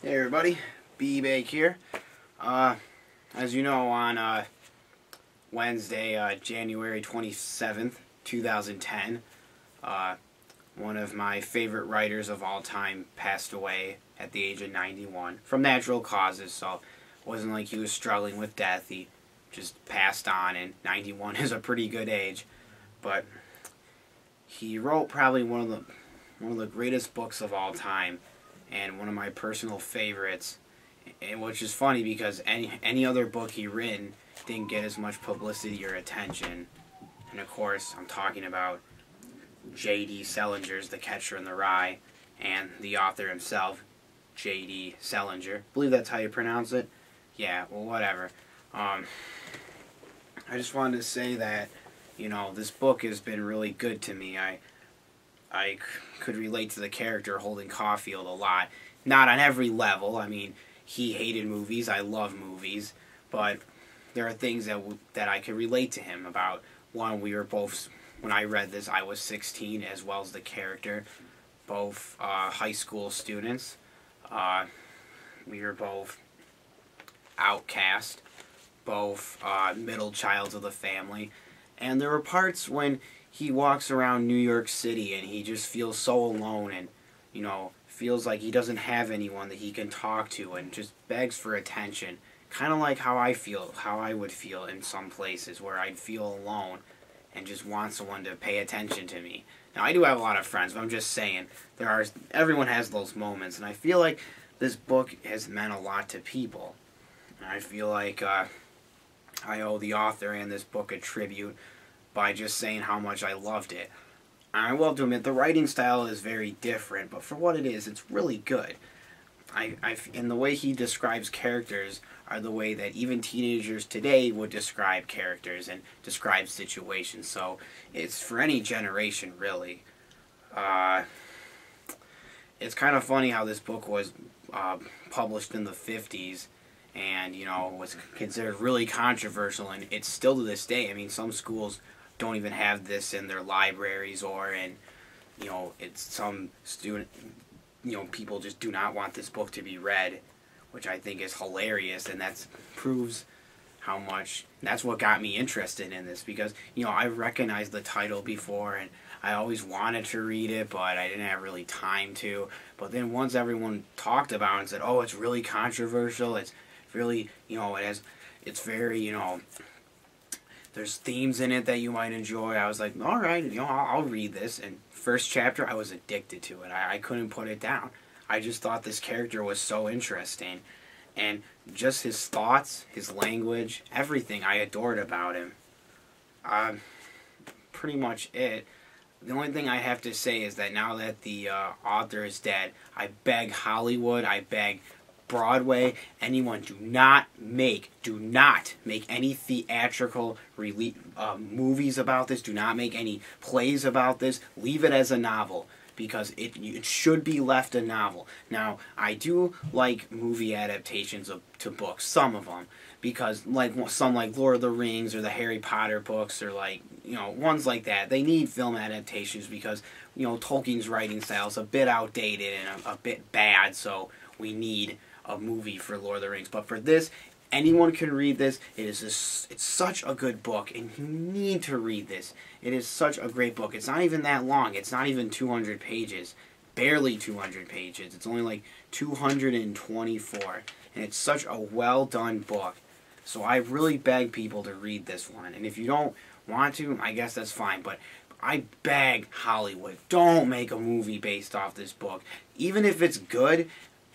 Hey everybody, B-Bake here. As you know, on Wednesday, January 27th, 2010, one of my favorite writers of all time passed away at the age of 91 from natural causes, so it wasn't like he was struggling with death. He just passed on, and 91 is a pretty good age. But he wrote probably one of the greatest books of all time, and one of my personal favorites, and which is funny because any other book he written didn't get as much publicity or attention. And of course, I'm talking about J.D. Salinger's The Catcher in the Rye, and the author himself, J.D. Salinger. I believe that's how you pronounce it. Yeah, well, whatever. I just wanted to say that, you know, this book has been really good to me. I could relate to the character Holden Caulfied a lot. Not on every level. I mean, he hated movies. I love movies. But there are things that I could relate to him about. One, we were both, when I read this, I was 16, as well as the character. Both high school students. We were both outcast. Both middle childs of the family. And there were parts when he walks around New York City and he just feels so alone, and, you know, feels like he doesn't have anyone that he can talk to, and just begs for attention. Kind of like how I would feel in some places where I'd feel alone and just want someone to pay attention to me. Now, I do have a lot of friends, but I'm just saying, everyone has those moments, and I feel like this book has meant a lot to people. And I feel like I owe the author and this book a tribute by just saying how much I loved it. I will have to admit, the writing style is very different, but for what it is, it's really good. And the way he describes characters are the way that even teenagers today would describe characters and describe situations. So it's for any generation, really. It's kind of funny how this book was published in the 50s. And, you know, was considered really controversial, and it's still to this day. I mean, some schools don't even have this in their libraries, or in, you know, it's some people just do not want this book to be read, which I think is hilarious, and that proves how much, that's what got me interested in this, because, you know, I recognized the title before, and I always wanted to read it, but I didn't have really time to. But then once everyone talked about it and said, oh, it's really controversial, it's really, you know, it's very, you know, there's themes in it that you might enjoy. I was like, all right, you know, I'll read this. And first chapter, I was addicted to it. I couldn't put it down. I just thought this character was so interesting. And just his thoughts, his language, everything I adored about him. Pretty much it. The only thing I have to say is that now that the author is dead, I beg Hollywood, I beg Broadway, anyone, do not make any theatrical movies about this. Do not make any plays about this. Leave it as a novel, because it should be left a novel. Now, I do like movie adaptations to books, some of them, because some like Lord of the Rings or the Harry Potter books, or like, you know, ones like that, they need film adaptations because, you know, Tolkien's writing style is a bit outdated and a bit bad, so we need a movie for Lord of the Rings. But for this, anyone can read this. It's such a good book, and you need to read this. It is such a great book. It's not even that long. It's not even 200 pages. Barely 200 pages. It's only like 224. And it's such a well done book. So I really beg people to read this one. And if you don't want to, I guess that's fine. But I beg Hollywood, don't make a movie based off this book. Even if it's good,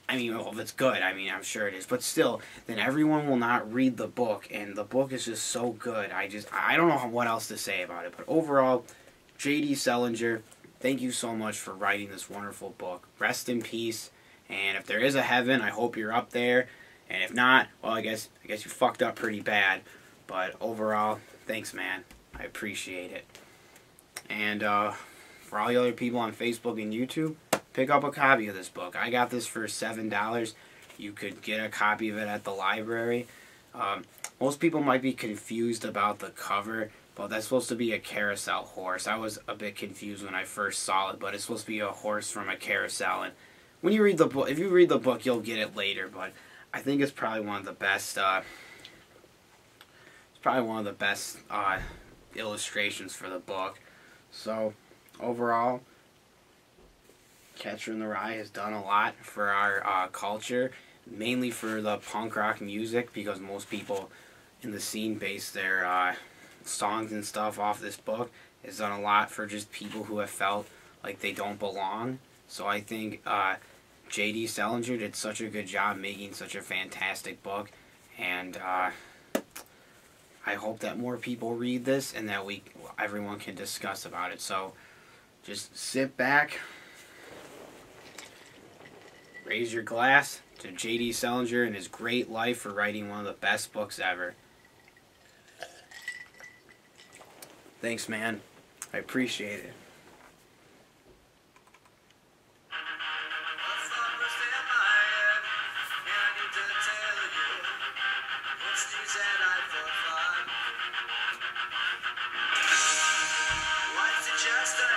I mean, well, if it's good, I mean, I'm sure it is, but still, then everyone will not read the book, and the book is just so good. I don't know what else to say about it, but overall, J.D. Salinger, thank you so much for writing this wonderful book. Rest in peace, and if there is a heaven, I hope you're up there, and if not, well, I guess you fucked up pretty bad, but overall, thanks, man. I appreciate it. And for all the other people on Facebook and YouTube, pick up a copy of this book. I got this for $7. You could get a copy of it at the library. Most people might be confused about the cover, but that's supposed to be a carousel horse. I was a bit confused when I first saw it, but it's supposed to be a horse from a carousel, and when you read the book, if you read the book, you'll get it later. But I think it's probably one of the best. It's probably one of the best illustrations for the book. So overall, Catcher in the Rye has done a lot for our culture, mainly for the punk rock music, because most people in the scene base their songs and stuff off this book. It's done a lot for just people who have felt like they don't belong. So I think J.D. Salinger did such a good job making such a fantastic book, and I hope that more people read this and that everyone can discuss about it. So just sit back, raise your glass to J.D. Salinger and his great life for writing one of the best books ever. Thanks, man. I appreciate it. Just